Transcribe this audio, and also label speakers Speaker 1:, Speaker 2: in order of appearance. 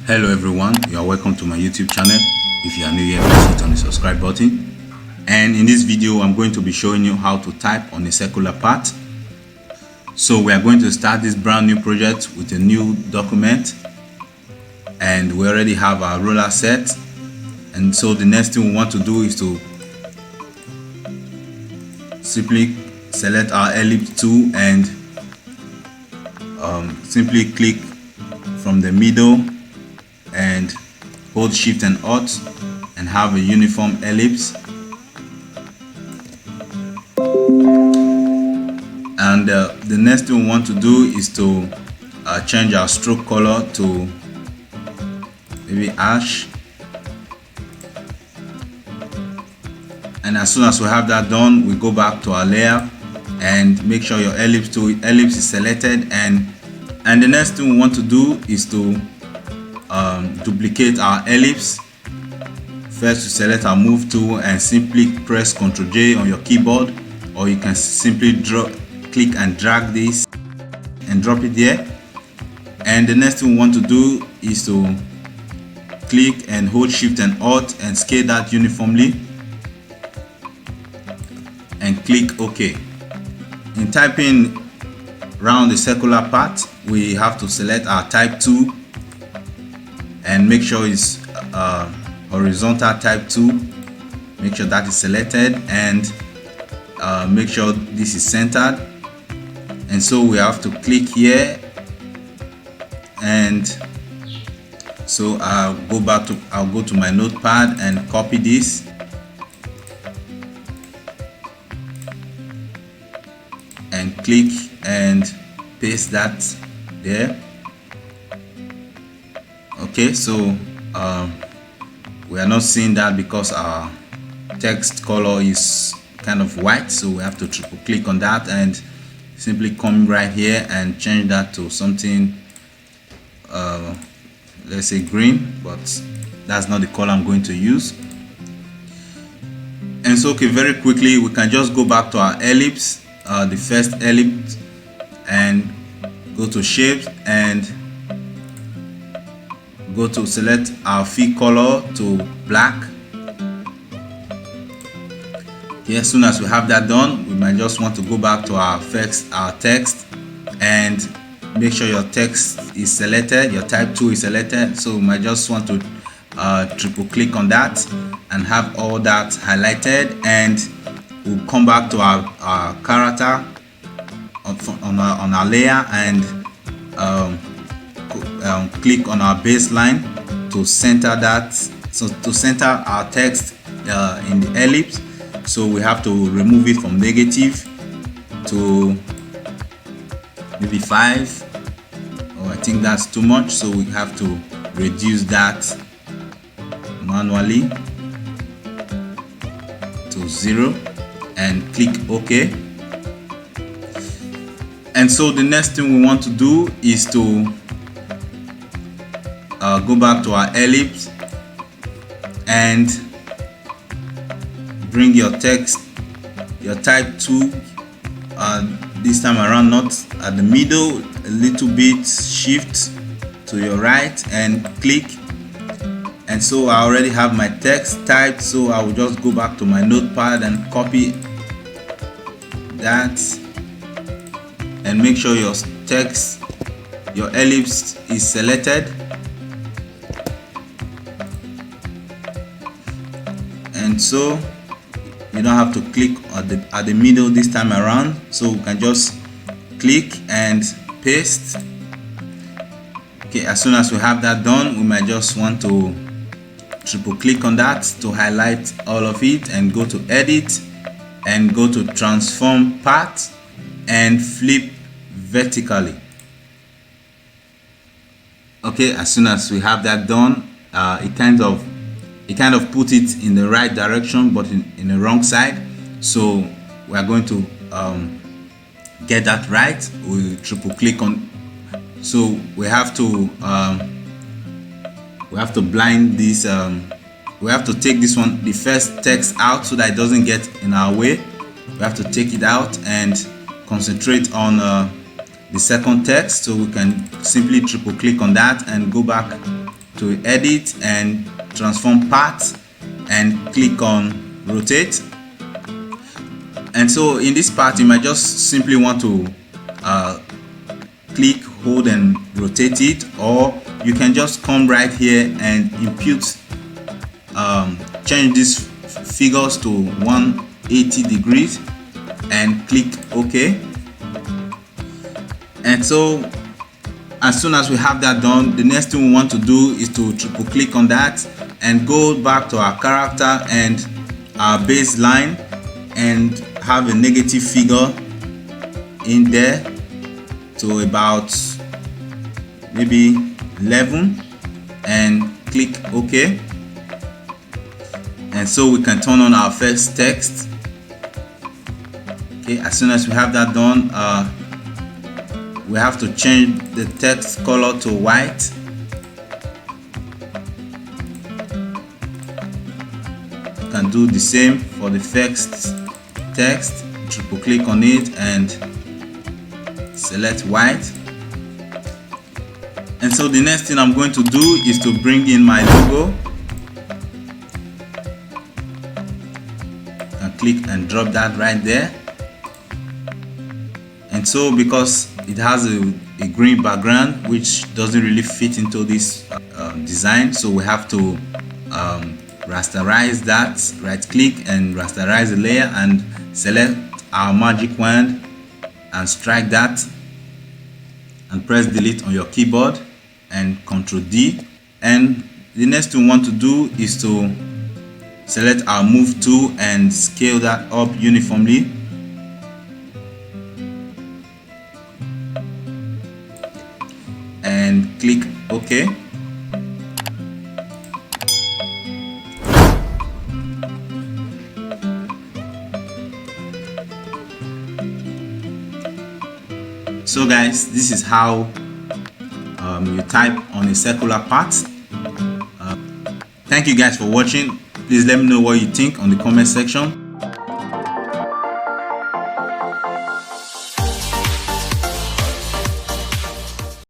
Speaker 1: Hello everyone, you are welcome to my YouTube channel. If you are new here, please hit on the subscribe button. And in this video, I'm going to be showing you how to type on a circular part. So we are going to start this brand new project with a new document, and we already have our ruler set. And so the next thing we want to do is to simply select our ellipse tool and simply click from the middle and hold Shift and Alt and have a uniform ellipse. And the next thing we want to do is to change our stroke color to maybe ash. And as soon as we have that done, we go back to our layer and make sure your ellipse is selected. And the next thing we want to do is to duplicate our ellipse. First, you select our move tool and simply press Ctrl J on your keyboard, or you can simply click and drag this and drop it there. And the next thing we want to do is to click and hold Shift and Alt and scale that uniformly and click OK. In typing around the circular part, we have to select our type tool and make sure it's horizontal type tool. Make sure that is selected and make sure this is centered. And so we have to click here, and so I'll go to my notepad and copy this and click and paste that there. Okay, so we are not seeing that because our text color is kind of white, so we have to triple click on that and simply come right here and change that to something let's say green, but that's not the color I'm going to use. And so okay, very quickly we can just go back to our ellipse, the first ellipse, and go to shape and go to select our fill color to black. Okay, as soon as we have that done, we might just want to go back to our text and make sure your text is selected, your type tool is selected. So we might just want to triple click on that and have all that highlighted, and we'll come back to our character on our layer and click on our baseline to center that, so to center our text in the ellipse. So we have to remove it from negative to maybe 5, or I think that's too much, so we have to reduce that manually to 0 and click OK. And so the next thing we want to do is to go back to our ellipse and bring your text, your type tool, this time around not at the middle, a little bit shift to your right and click. And so I already have my text typed, so I will just go back to my notepad and copy that and make sure your text, your ellipse is selected. And so you don't have to click at the middle this time around, so we can just click and paste. Okay, as soon as we have that done, we might just want to triple click on that to highlight all of it and go to edit and go to transform path and flip vertically. Okay, as soon as we have that done, it kind of put it in the right direction but in the wrong side. So we are going to get that right. We triple click on, so we have to blind this, we have to take this one, the first text out, so that it doesn't get in our way. We have to take it out and concentrate on the second text. So we can simply triple click on that and go back to to edit and transform path and click on rotate. And so in this part you might just simply want to click, hold and rotate it, or you can just come right here and impute, change these figures to 180 degrees and click OK. And so as soon as we have that done, the next thing we want to do is to triple click on that and go back to our character and our baseline and have a negative figure in there to about maybe 11 and click OK. And so we can turn on our first text. Okay, as soon as we have that done, we have to change the text color to white. You can do the same for the first text. Triple click on it and select white. And so the next thing I'm going to do is to bring in my logo. You can click and drop that right there. And so because it has a green background which doesn't really fit into this design, so we have to rasterize that. Right click and rasterize the layer and select our magic wand and strike that and press delete on your keyboard and Ctrl D. And the next thing we want to do is to select our move tool and scale that up uniformly. And click OK. So guys, this is how you type on a circular part. Thank you guys for watching. Please let me know what you think on the comment section.